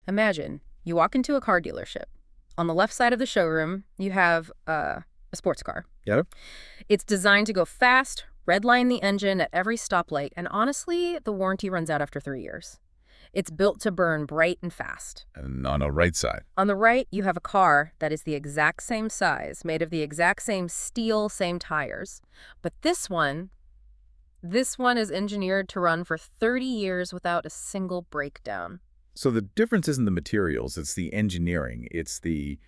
Imagine you walk into a car dealership. On the left side of the showroom, you have a sports car. Yeah. It's designed to go fast, redline the engine at every stoplight, and honestly, the warranty runs out after 3 years. It's built to burn bright and fast. And on the right side. On the right, you have a car that is the exact same size, made of the exact same steel, same tires. But this one is engineered to run for 30 years without a single breakdown. So the difference isn't the materials, it's the engineering. It's the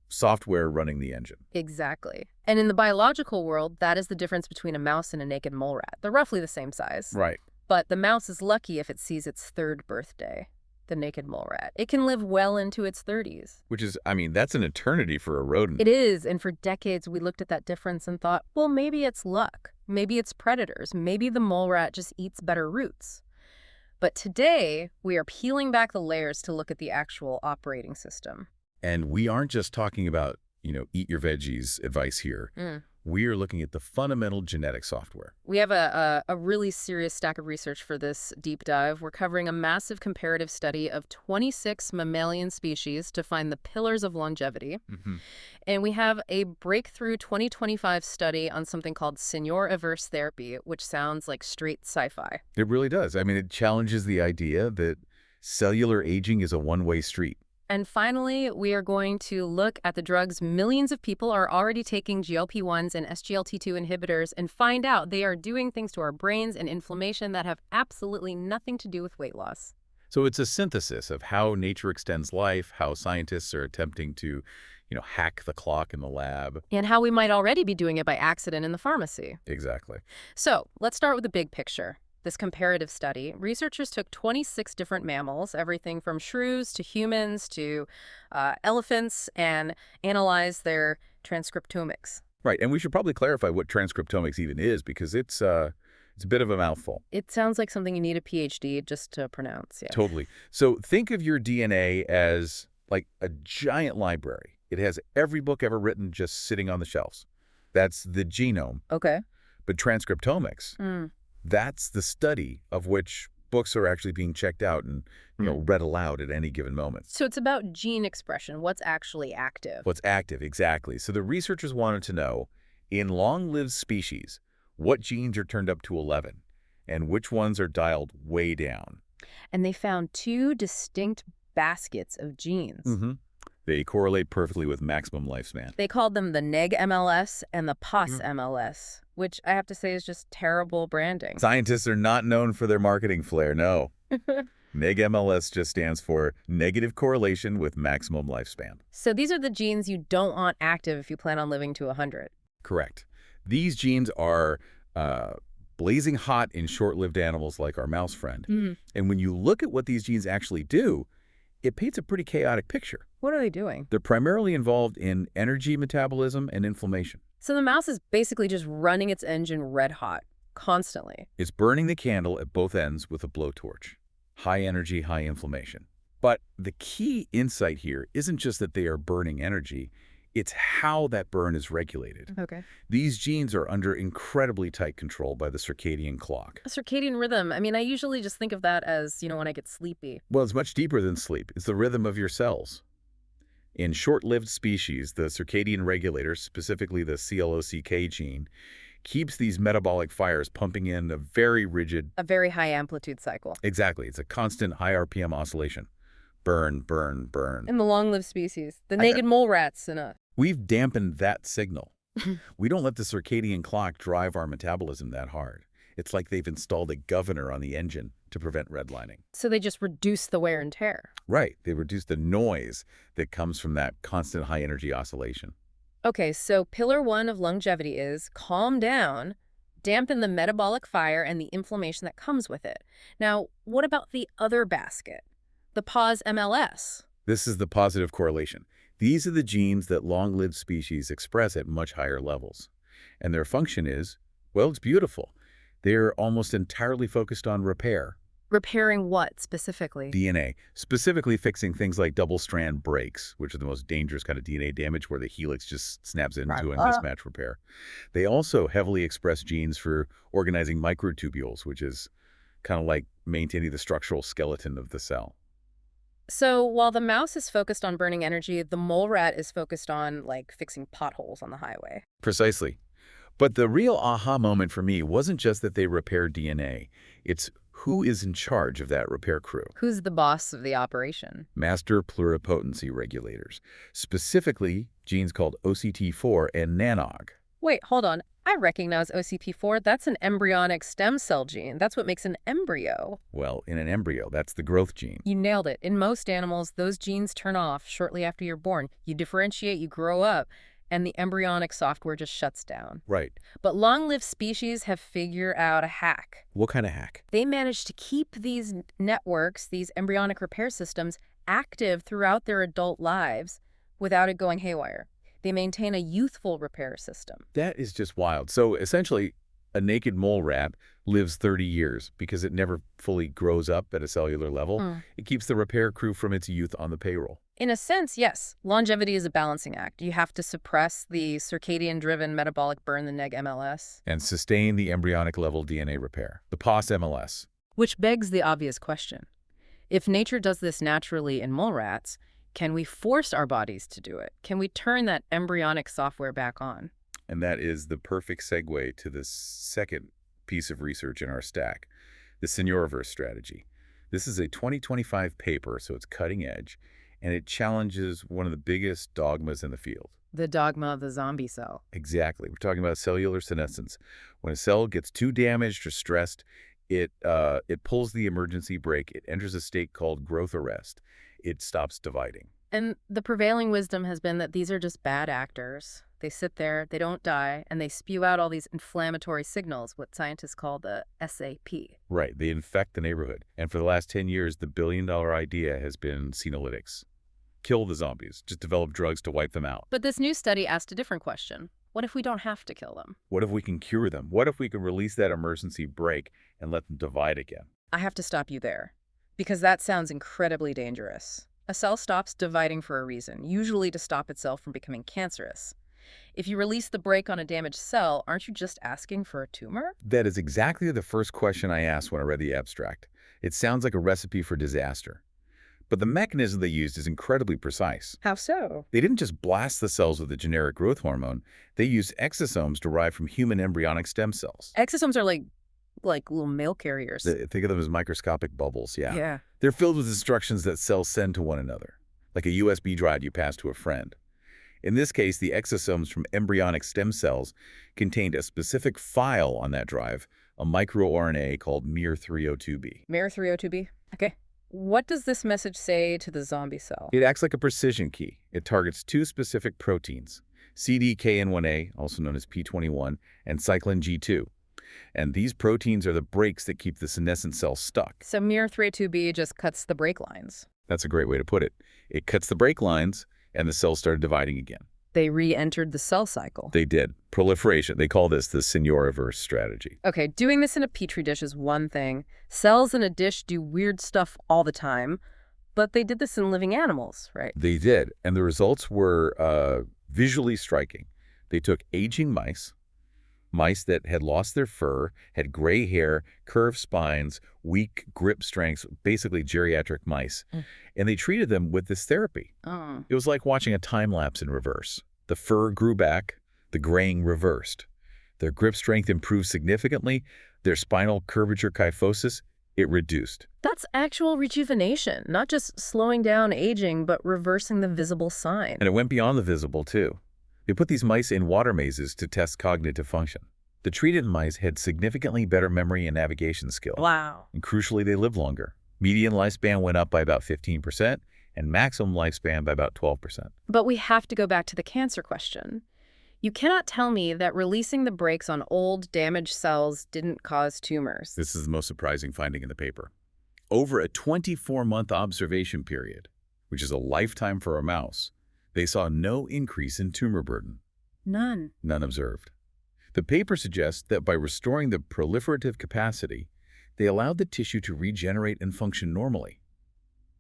software running the engine. Exactly. And in the biological world, that is the difference between a mouse and a naked mole rat. They're roughly the same size. Right. But the mouse is lucky if it sees its third birthday. The naked mole rat. It can live well into its 30s. Which is, I mean, that's an eternity for a rodent. It is, and for decades we looked at that difference and thought, well, maybe it's luck. Maybe it's predators. Maybe the mole rat just eats better roots. But today, we are peeling back the layers to look at the actual operating system. And we aren't just talking about, eat your veggies advice here. We are looking at the fundamental genetic software. We have a really serious stack of research for this deep dive. We're covering a massive comparative study of 26 mammalian species to find the pillars of longevity. And we have a breakthrough 2025 study on something called Senoreverse therapy, which sounds like straight sci-fi. It really does. I mean, it challenges the idea that cellular aging is a one-way street. And finally, we are going to look at the drugs millions of people are already taking, GLP-1s and SGLT2 inhibitors, and find out they are doing things to our brains and inflammation that have absolutely nothing to do with weight loss. So it's a synthesis of how nature extends life, how scientists are attempting to, hack the clock in the lab. And how we might already be doing it by accident in the pharmacy. Exactly. So let's start with the big picture. This comparative study, researchers took 26 different mammals, everything from shrews to humans to elephants, and analyzed their transcriptomics. Right, and we should probably clarify what transcriptomics even is, because it's a bit of a mouthful. It sounds like something you need a PhD just to pronounce. Yeah. Totally. So think of your DNA as like a giant library. It has every book ever written just sitting on the shelves. That's the genome. Okay. But transcriptomics, that's the study of which books are actually being checked out and read aloud at any given moment. So it's about gene expression, what's actually active. What's active, exactly. So the researchers wanted to know, in long-lived species, what genes are turned up to 11 and which ones are dialed way down. And they found two distinct baskets of genes. They correlate perfectly with maximum lifespan. They called them the neg-MLS and the pos-MLS, which I have to say is just terrible branding. Scientists are not known for their marketing flair, no. Neg-MLS just stands for negative correlation with maximum lifespan. So these are the genes you don't want active if you plan on living to 100. Correct. These genes are blazing hot in short-lived animals like our mouse friend. And when you look at what these genes actually do, it paints a pretty chaotic picture. What are they doing? They're primarily involved in energy metabolism and inflammation. So the mouse is basically just running its engine red hot, constantly. It's burning the candle at both ends with a blowtorch. High energy, high inflammation. But the key insight here isn't just that they are burning energy, it's how that burn is regulated. Okay. These genes are under incredibly tight control by the circadian clock. A circadian rhythm. I mean, I usually just think of that as, when I get sleepy. Well, it's much deeper than sleep. It's the rhythm of your cells. In short-lived species, the circadian regulator, specifically the CLOCK gene, keeps these metabolic fires pumping in a very high amplitude cycle. Exactly. It's a constant high RPM oscillation. Burn, burn, burn. In the long-lived species, the naked mole rats and us. We've dampened that signal. We don't let the circadian clock drive our metabolism that hard. It's like they've installed a governor on the engine to prevent redlining. So they just reduce the wear and tear. Right. They reduce the noise that comes from that constant high-energy oscillation. Okay, so pillar one of longevity is calm down, dampen the metabolic fire and the inflammation that comes with it. Now, what about the other basket, the pos-MLS? This is the positive correlation. These are the genes that long-lived species express at much higher levels. And their function is, well, it's beautiful. They're almost entirely focused on repair. Repairing what, specifically? DNA, specifically fixing things like double-strand breaks, which are the most dangerous kind of DNA damage where the helix just snaps into a mismatch repair. They also heavily express genes for organizing microtubules, which is kind of like maintaining the structural skeleton of the cell. So while the mouse is focused on burning energy, the mole rat is focused on, like, fixing potholes on the highway. Precisely. But the real aha moment for me wasn't just that they repair DNA. It's who is in charge of that repair crew. Who's the boss of the operation? Master pluripotency regulators, specifically genes called OCT4 and NANOG. Wait, hold on. I recognize OCP4. That's an embryonic stem cell gene. That's what makes an embryo. Well, in an embryo, that's the growth gene. You nailed it. In most animals, those genes turn off shortly after you're born. You differentiate, you grow up, and the embryonic software just shuts down. Right. But long-lived species have figured out a hack. What kind of hack? They managed to keep these networks, these embryonic repair systems, active throughout their adult lives without it going haywire. They maintain a youthful repair system. That is just wild. So essentially, a naked mole rat lives 30 years because it never fully grows up at a cellular level. It keeps the repair crew from its youth on the payroll. In a sense, yes. Longevity is a balancing act. You have to suppress the circadian-driven metabolic burn, the neg MLS. And sustain the embryonic level DNA repair, the POS-MLS. Which begs the obvious question. If nature does this naturally in mole rats, can we force our bodies to do it? Can we turn that embryonic software back on? And that is the perfect segue to the second piece of research in our stack, the Senoreverse strategy. This is a 2025 paper, so it's cutting edge, and it challenges one of the biggest dogmas in the field. The dogma of the zombie cell. Exactly. We're talking about cellular senescence. When a cell gets too damaged or stressed, it pulls the emergency brake. It enters a state called growth arrest. It stops dividing. And the prevailing wisdom has been that these are just bad actors. They sit there, they don't die, and they spew out all these inflammatory signals, what scientists call the SAP. Right. They infect the neighborhood. And for the last 10 years, the billion-dollar idea has been senolytics. Kill the zombies. Just develop drugs to wipe them out. But this new study asked a different question. What if we don't have to kill them? What if we can cure them? What if we can release that emergency brake and let them divide again? I have to stop you there, because that sounds incredibly dangerous. A cell stops dividing for a reason, usually to stop itself from becoming cancerous. If you release the brake on a damaged cell, aren't you just asking for a tumor? That is exactly the first question I asked when I read the abstract. It sounds like a recipe for disaster. But the mechanism they used is incredibly precise. How so? They didn't just blast the cells with a generic growth hormone. They used exosomes derived from human embryonic stem cells. Exosomes are like little mail carriers. Think of them as microscopic bubbles, yeah. Yeah. They're filled with instructions that cells send to one another, like a USB drive you pass to a friend. In this case, the exosomes from embryonic stem cells contained a specific file on that drive, a microRNA called miR302b. miR302b? Okay. What does this message say to the zombie cell? It acts like a precision key. It targets two specific proteins, CDKN1A, also known as P21, and cyclin G2. And these proteins are the brakes that keep the senescent cell stuck. So miR302b just cuts the brake lines. That's a great way to put it. It cuts the brake lines, and the cells started dividing again. They re-entered the cell cycle. They did. Proliferation. They call this the Senoreverse strategy. Okay, doing this in a petri dish is one thing. Cells in a dish do weird stuff all the time, but they did this in living animals, right? They did, and the results were visually striking. They took aging mice that had lost their fur, had gray hair, curved spines, weak grip strengths, basically geriatric mice, and they treated them with this therapy. Oh. It was like watching a time lapse in reverse. The fur grew back, the graying reversed. Their grip strength improved significantly, their spinal curvature kyphosis, it reduced. That's actual rejuvenation, not just slowing down aging, but reversing the visible sign. And it went beyond the visible, too. They put these mice in water mazes to test cognitive function. The treated mice had significantly better memory and navigation skills. Wow. And crucially, they lived longer. Median lifespan went up by about 15%, and maximum lifespan by about 12%. But we have to go back to the cancer question. You cannot tell me that releasing the brakes on old, damaged cells didn't cause tumors. This is the most surprising finding in the paper. Over a 24-month observation period, which is a lifetime for a mouse, they saw no increase in tumor burden. None. None observed. The paper suggests that by restoring the proliferative capacity, they allowed the tissue to regenerate and function normally.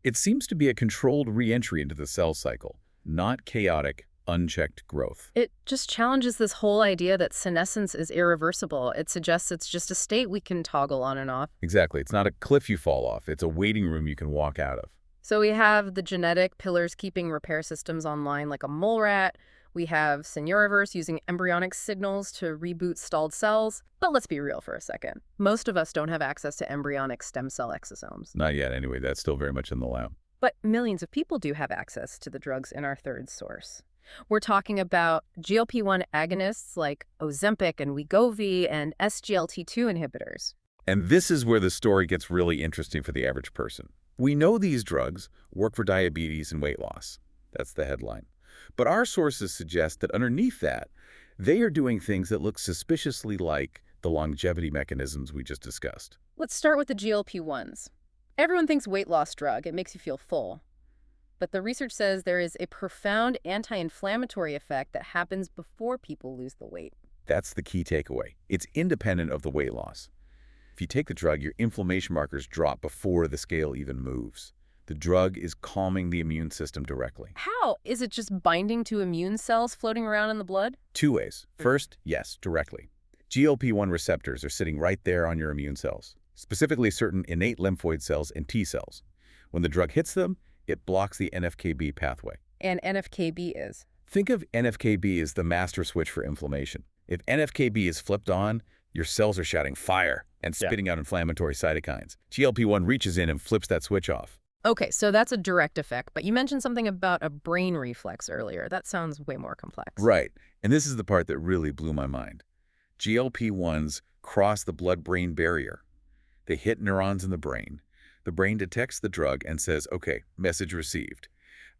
It seems to be a controlled re-entry into the cell cycle, not chaotic, unchecked growth. It just challenges this whole idea that senescence is irreversible. It suggests it's just a state we can toggle on and off. Exactly. It's not a cliff you fall off. It's a waiting room you can walk out of. So we have the genetic pillars keeping repair systems online like a mole rat. We have Senoreverse using embryonic signals to reboot stalled cells. But let's be real for a second. Most of us don't have access to embryonic stem cell exosomes. Not yet, anyway. That's still very much in the lab. But millions of people do have access to the drugs in our third source. We're talking about GLP-1 agonists like Ozempic and Wegovy and SGLT2 inhibitors. And this is where the story gets really interesting for the average person. We know these drugs work for diabetes and weight loss. That's the headline. But our sources suggest that underneath that, they are doing things that look suspiciously like the longevity mechanisms we just discussed. Let's start with the GLP-1s. Everyone thinks weight loss drug, it makes you feel full. But the research says there is a profound anti-inflammatory effect that happens before people lose the weight. That's the key takeaway. It's independent of the weight loss. If you take the drug, your inflammation markers drop before the scale even moves. The drug is calming the immune system directly. How? Is it just binding to immune cells floating around in the blood? Two ways. First, yes, directly. GLP-1 receptors are sitting right there on your immune cells, specifically certain innate lymphoid cells and T cells. When the drug hits them, it blocks the NF-κB pathway. And NF-κB is? Think of NF-κB as the master switch for inflammation. If NF-κB is flipped on, your cells are shouting fire and spitting out inflammatory cytokines. GLP-1 reaches in and flips that switch off. Okay, so that's a direct effect, but you mentioned something about a brain reflex earlier. That sounds way more complex. Right, and this is the part that really blew my mind. GLP-1s cross the blood-brain barrier. They hit neurons in the brain. The brain detects the drug and says, okay, message received.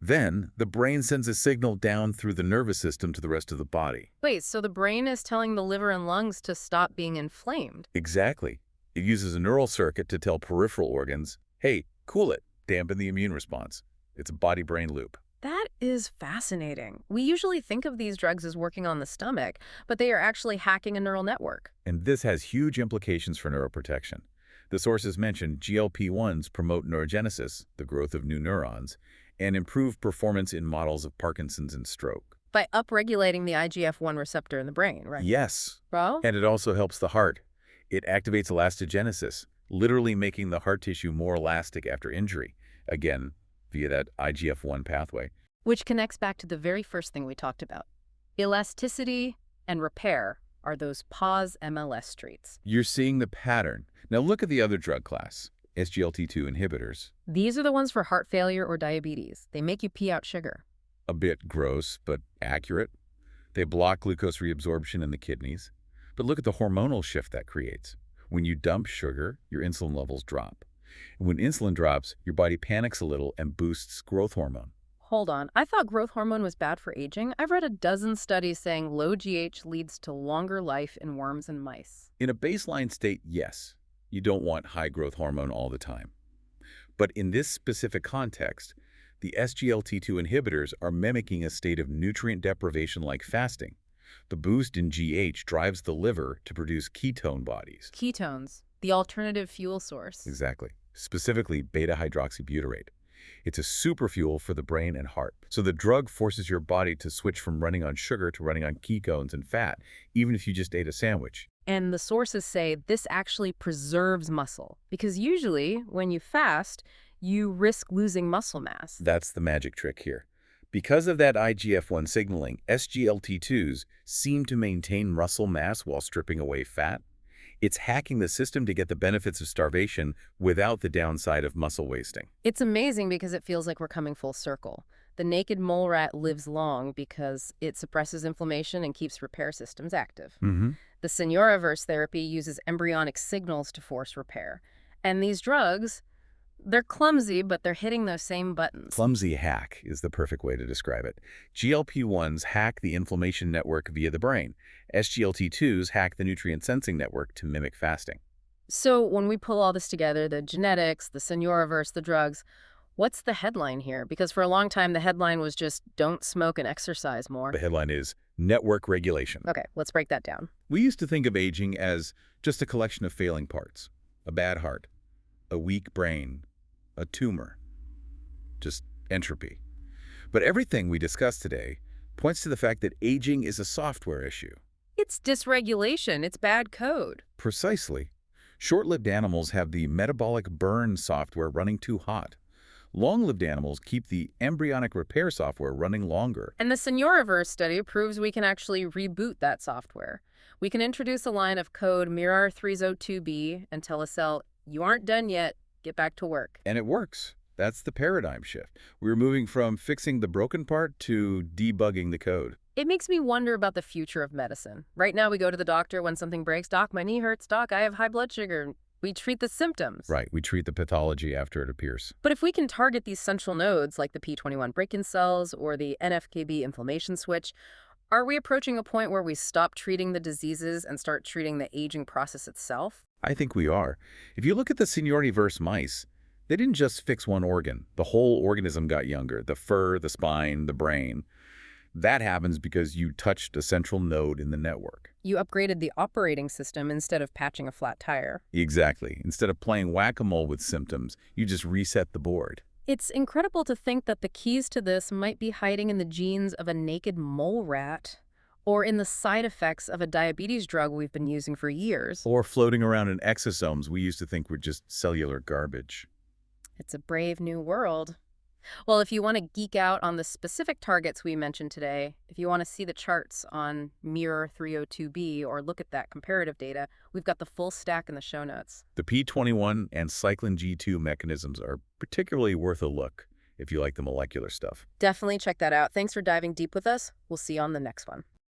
Then, the brain sends a signal down through the nervous system to the rest of the body. Wait, so the brain is telling the liver and lungs to stop being inflamed? Exactly. It uses a neural circuit to tell peripheral organs, hey, cool it, dampen the immune response. It's a body-brain loop. That is fascinating. We usually think of these drugs as working on the stomach, but they are actually hacking a neural network. And this has huge implications for neuroprotection. The sources mentioned GLP-1s promote neurogenesis, the growth of new neurons, and improve performance in models of Parkinson's and stroke. By upregulating the IGF-1 receptor in the brain, right? Yes. Bro? And it also helps the heart. It activates elastogenesis, literally making the heart tissue more elastic after injury, again, via that IGF-1 pathway. Which connects back to the very first thing we talked about. Elasticity and repair are those pause MLS traits. You're seeing the pattern. Now look at the other drug class, SGLT2 inhibitors. These are the ones for heart failure or diabetes. They make you pee out sugar. A bit gross, but accurate. They block glucose reabsorption in the kidneys. But look at the hormonal shift that creates. When you dump sugar, your insulin levels drop. And when insulin drops, your body panics a little and boosts growth hormone. Hold on. I thought growth hormone was bad for aging. I've read a dozen studies saying low GH leads to longer life in worms and mice. In a baseline state, yes. You don't want high growth hormone all the time. But in this specific context, the SGLT2 inhibitors are mimicking a state of nutrient deprivation like fasting. The boost in GH drives the liver to produce ketone bodies. Ketones, the alternative fuel source. Exactly. Specifically, beta-hydroxybutyrate. It's a superfuel for the brain and heart. So the drug forces your body to switch from running on sugar to running on ketones and fat, even if you just ate a sandwich. And the sources say this actually preserves muscle, because usually when you fast, you risk losing muscle mass. That's the magic trick here. Because of that IGF-1 signaling, SGLT2s seem to maintain muscle mass while stripping away fat. It's hacking the system to get the benefits of starvation without the downside of muscle wasting. It's amazing because it feels like we're coming full circle. The naked mole rat lives long because it suppresses inflammation and keeps repair systems active. The Senoreverse therapy uses embryonic signals to force repair. And these drugs, they're clumsy, but they're hitting those same buttons. Clumsy hack is the perfect way to describe it. GLP-1s hack the inflammation network via the brain. SGLT2s hack the nutrient sensing network to mimic fasting. So when we pull all this together, the genetics, the Senoreverse, the drugs, what's the headline here? Because for a long time, the headline was just, don't smoke and exercise more. The headline is network regulation. Okay, let's break that down. We used to think of aging as just a collection of failing parts. A bad heart, a weak brain, a tumor, just entropy. But everything we discussed today points to the fact that aging is a software issue. It's dysregulation. It's bad code. Precisely. Short-lived animals have the metabolic burn software running too hot. Long-lived animals keep the embryonic repair software running longer. And the Senoreverse study proves we can actually reboot that software. We can introduce a line of code MIR302B and tell a cell, you aren't done yet, get back to work. And it works. That's the paradigm shift. We're moving from fixing the broken part to debugging the code. It makes me wonder about the future of medicine. Right now we go to the doctor when something breaks. Doc, my knee hurts. Doc, I have high blood sugar. We treat the symptoms. Right, we treat the pathology after it appears. But if we can target these central nodes like the P21 break-in cells or the NFKB inflammation switch, are we approaching a point where we stop treating the diseases and start treating the aging process itself? I think we are. If you look at the Senoreverse mice, they didn't just fix one organ. The whole organism got younger, the fur, the spine, the brain. That happens because you touched a central node in the network. You upgraded the operating system instead of patching a flat tire. Exactly. Instead of playing whack-a-mole with symptoms, you just reset the board. It's incredible to think that the keys to this might be hiding in the genes of a naked mole rat or in the side effects of a diabetes drug we've been using for years. Or floating around in exosomes we used to think were just cellular garbage. It's a brave new world. Well, if you want to geek out on the specific targets we mentioned today, if you want to see the charts on MIR302B or look at that comparative data, we've got the full stack in the show notes. The P21 and cyclin G2 mechanisms are particularly worth a look if you like the molecular stuff. Definitely check that out. Thanks for diving deep with us. We'll see you on the next one.